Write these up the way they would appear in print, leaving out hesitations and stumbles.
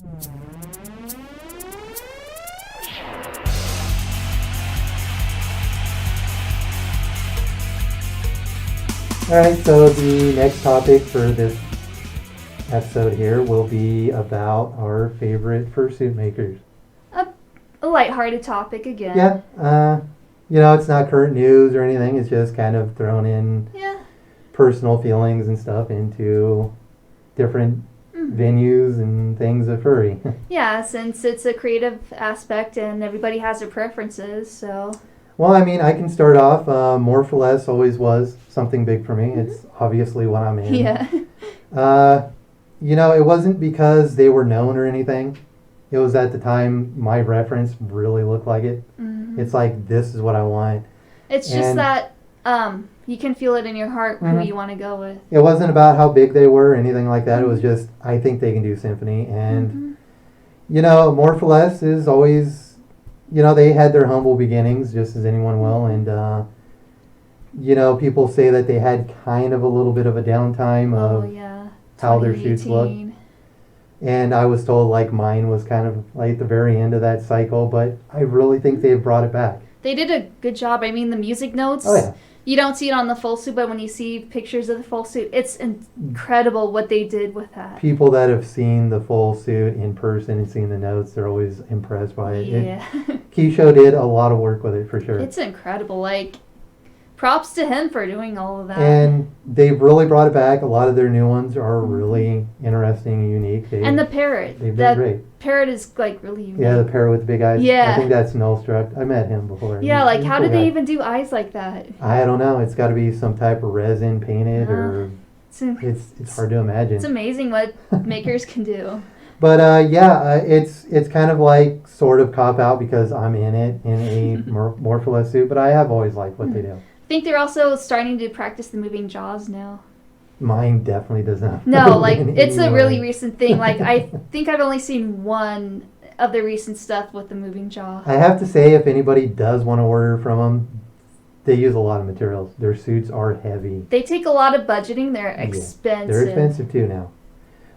Alright, so the next topic for this episode here will be about our favorite fursuit makers. A lighthearted topic again. Yeah, it's not current news or anything. It's just kind of thrown in personal feelings and stuff into different venues and things of furry. Yeah, since it's a creative aspect and everybody has their preferences, so... Well, I mean, I can start off. More for less always was something big for me. It's obviously what I'm in. Yeah. It wasn't because they were known or anything. It was at the time my reference really looked like it. Mm-hmm. It's like, this is what I want. It's just that you can feel it in your heart who you want to go with. It wasn't about how big they were or anything like that. It was just, I think they can do symphony. And, more for less is always... they had their humble beginnings, just as anyone will, and, people say that they had kind of a little bit of a downtime of how their shoots looked. And I was told, mine was kind of like the very end of that cycle, but I really think they've brought it back. They did a good job. I mean, the music notes, you don't see it on the full suit, but when you see pictures of the full suit, it's incredible what they did with that. People that have seen the full suit in person and seen the notes, they're always impressed by it. Yeah. Keisho did a lot of work with it, for sure. It's incredible. Props to him for doing all of that. And they've really brought it back. A lot of their new ones are really interesting and unique. And the parrot. They've done great. Parrot is, really unique. Yeah, the parrot with the big eyes. Yeah. I think that's Nullstruck. I met him before. Yeah, how did they even do eyes like that? I don't know. It's got to be some type of resin painted or... It's hard to imagine. It's amazing what makers can do. But it's kind of sort of cop out because I'm in it in a more for less suit, but I have always liked what they do. I think they're also starting to practice the moving jaws now. Mine definitely does not. No, it's a really recent thing. I think I've only seen one of the recent stuff with the moving jaw. I have to say, if anybody does want to order from them, they use a lot of materials. Their suits are heavy. They take a lot of budgeting. They're expensive. They're expensive too now.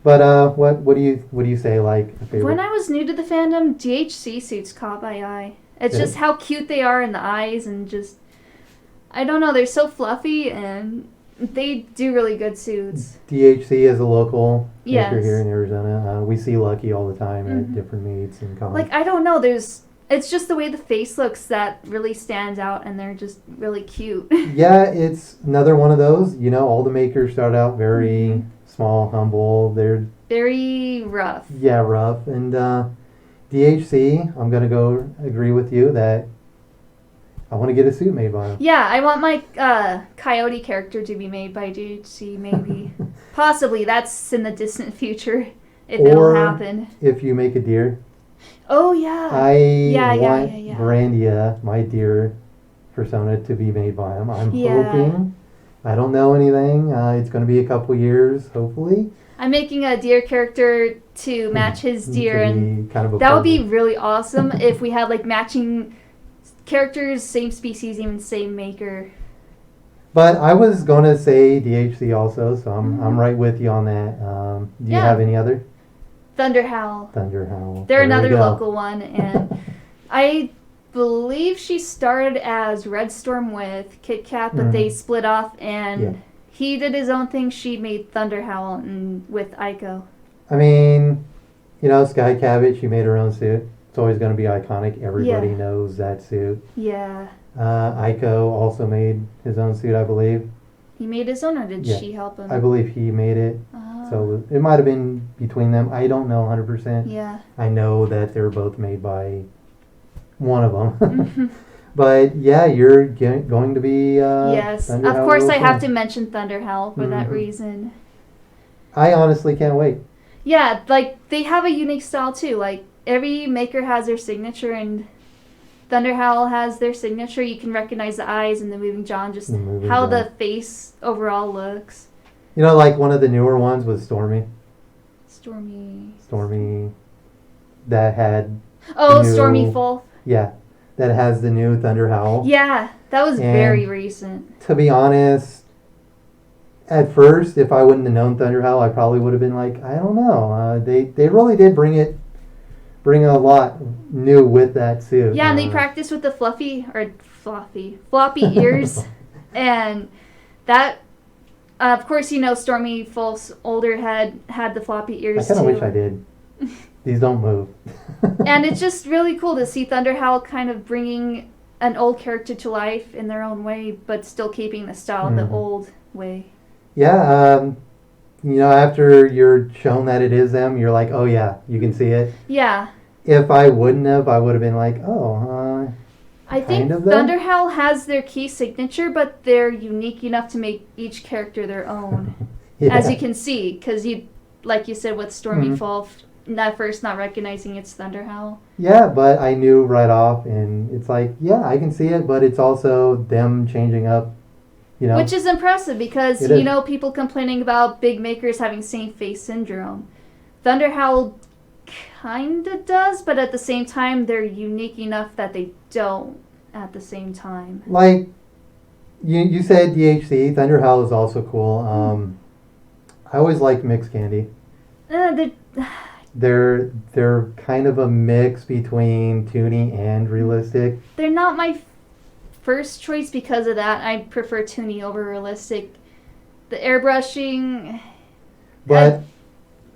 But what do you say a favorite? When I was new to the fandom, DHC suits caught my eye. It's just how cute they are in the eyes and just, I don't know, they're so fluffy and they do really good suits. DHC is a local maker here in Arizona. We see Lucky all the time at different meets and cons. I don't know, it's just the way the face looks that really stands out and they're just really cute. Yeah, it's another one of those. All the makers start out very small, humble. They're very rough. Yeah, rough. And DHC, I'm going to go agree with you that I want to get a suit made by them. Yeah, I want my coyote character to be made by DHC, maybe. Possibly. That's in the distant future, if it'll happen. If you make a deer. Oh, yeah. I want Brandia, my deer persona, to be made by him. I'm hoping. I don't know anything. It's going to be a couple years, hopefully. I'm making a deer character to match his deer, and that would be really awesome if we had matching characters, same species, even same maker. But I was going to say DHC also, so I'm right with you on that. Do you have any other? Thunderhowl. Thunderhowl. They're another local one, and I believe she started as Red Storm with Kit Kat, but they split off, and he did his own thing. She made Thunderhowl with Aiko. I mean, Sky Cabot, she made her own suit. It's always going to be iconic. Everybody knows that suit. Yeah. Aiko also made his own suit, I believe. He made his own, or did she help him? I believe he made it. So it might have been between them. I don't know 100%. Yeah. I know that they were both made by one of them. But yeah, you're going to be yes. Of course, I have to mention Thunderhowl for that reason. I honestly can't wait. Yeah, they have a unique style too. Every maker has their signature, and Thunderhowl has their signature. You can recognize the eyes and the moving jaw, and just how the face overall looks. One of the newer ones was Stormy. Stormy. That had... Oh, Stormy Full. Yeah. That has the new Thunderhowl. Yeah, that was very recent. To be honest, at first, if I wouldn't have known Thunderhowl, I probably would have been like, I don't know. They really did bring a lot new with that suit. Yeah, and they practiced with the floppy ears, and that. Of course, Stormy Falls older had the floppy ears I kind too. of wish I did. These don't move. And it's just really cool to see Thunderhowl kind of bringing an old character to life in their own way, but still keeping the style of the old way. Yeah, after you're shown that it is them, you're like, oh yeah, you can see it. Yeah. If I wouldn't have, I would have been like, oh, I think Thunderhowl has their key signature, but they're unique enough to make each character their own. Yeah. As you can see, because like you said with Stormy Fall, at first not recognizing it's Thunderhowl. Yeah, but I knew right off, and it's like, yeah, I can see it, but it's also them changing up, Which is impressive because, people complaining about big makers having same face syndrome. Thunderhowl kind of does, but at the same time, they're unique enough that they don't at the same time. Like, you said DHC, Thunderhowl is also cool. I always liked Mixed Candy. They're kind of a mix between toony and realistic. They're not my first choice because of that. I prefer toony over realistic. The airbrushing... But...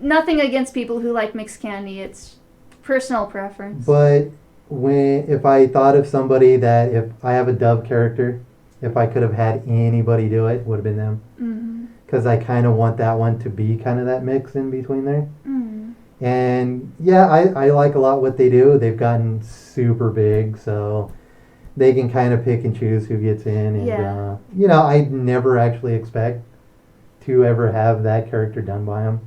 Nothing against people who like Mixed Candy. It's personal preference. But if I thought of somebody that if I have a dub character, if I could have had anybody do it, would have been them. Because I kind of want that one to be kind of that mix in between there. And yeah, I like a lot what they do. They've gotten super big, so they can kind of pick and choose who gets in. And I never actually expect to ever have that character done by them.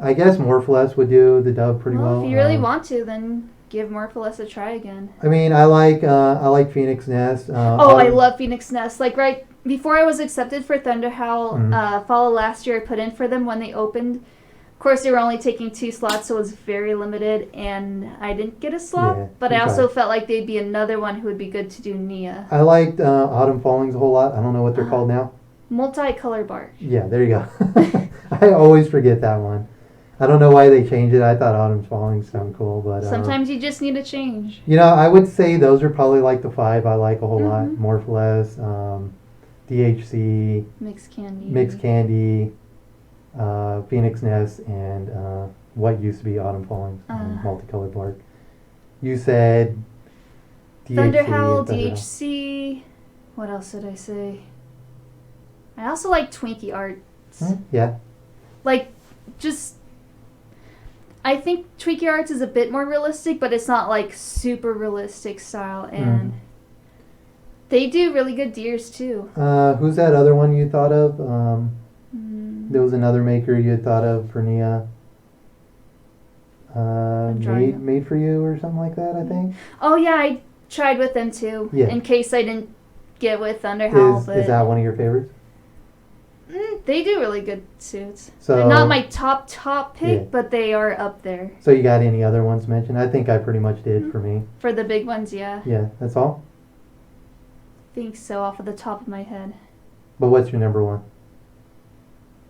I guess Morphless would do the dub pretty well. If you really want to, then give Morphless a try again. I mean, I like Phoenix Nest. I love Phoenix Nest. Like right before I was accepted for Thunderhowl, fall of last year, I put in for them when they opened. Of course, they were only taking 2 slots, so it was very limited, and I didn't get a slot. But I also felt like they'd be another one who would be good to do Nia. I liked Autumn Fallings a whole lot. I don't know what they're called now. Multicolor bark. Yeah, there you go. I always forget that one. I don't know why they changed it. I thought Autumn's Falling sound cool, but sometimes you just need a change. I would say those are probably like the 5 I like a whole lot. Morphless, DHC, Mixed Candy, Phoenix Nest, and what used to be Autumn Falling, Multicolored Bark. You said DHC, Thunderhowl, DHC. What else did I say? I also like Twinkie Arts. Yeah. Like, just... I think Twinkie Arts is a bit more realistic, but it's not like super realistic style, and they do really good deers too. Who's that other one you thought of? There was another maker you had thought of for Nia. Made for You or something like that, I think. Oh yeah, I tried with them too. Yeah. In case I didn't get with Thunderhowl. Is that one of your favorites? They do really good suits. So, they're not my top pick, but they are up there. So you got any other ones mentioned? I think I pretty much did for me. For the big ones, yeah. Yeah, that's all? I think so, off of the top of my head. But what's your number one?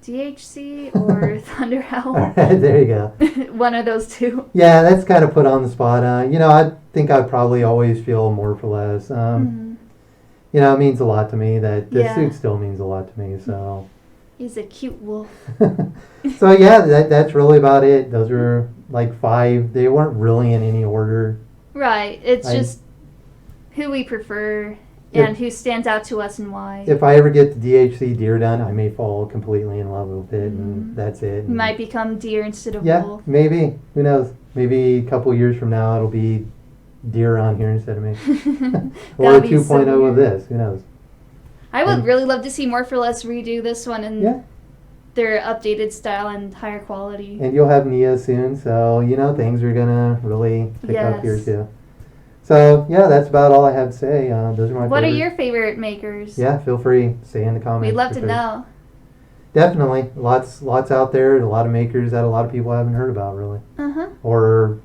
DHC or Thunderhowl. All right, there you go. One of those two. Yeah, that's kind of put on the spot. I think I'd probably always feel more for less. It means a lot to me that this suit still means a lot to me. So he's a cute wolf. So yeah, that's really about it. Those are like 5. They weren't really in any order. Right. It's just who we prefer and who stands out to us and why. If I ever get the DHC deer done, I may fall completely in love with it, and that's it. You might become deer instead of wolf. Yeah, maybe. Who knows? Maybe a couple years from now, it'll be deer on here instead of me. Or 2.0 of this. Who knows? I would really love to see More for Less redo this one in their updated style and higher quality. And you'll have Nia soon, so things are gonna really pick up here too. So yeah, that's about all I have to say. Those are my. What are your favorite makers? Yeah, feel free. Say in the comments. We'd love to know. Definitely, lots out there. A lot of makers that a lot of people haven't heard about, really. Or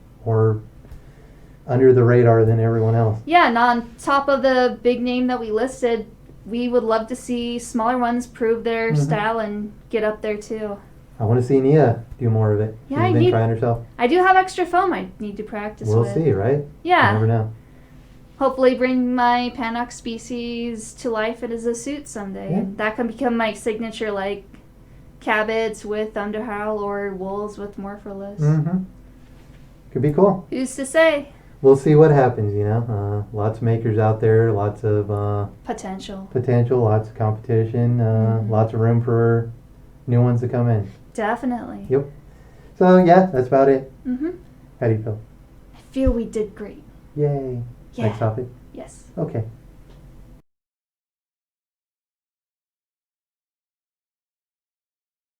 under the radar than everyone else. Yeah, and on top of the big name that we listed, we would love to see smaller ones prove their style and get up there too. I want to see Nia do more of it. Yeah, She's been trying herself. I do have extra foam I need to practice with. We'll see, right? Yeah. You never know. Hopefully bring my Panox species to life as a suit someday. Yeah. And that can become my signature, like Cabots with Thunderhowl or Wolves with Morpholus. Could be cool. Who's to say? We'll see what happens, you know. Lots of makers out there, lots of Potential, lots of competition, lots of room for new ones to come in. Definitely. Yep. So, yeah, that's about it. How do you feel? I feel we did great. Yay. Yeah. Next topic? Yes. Okay.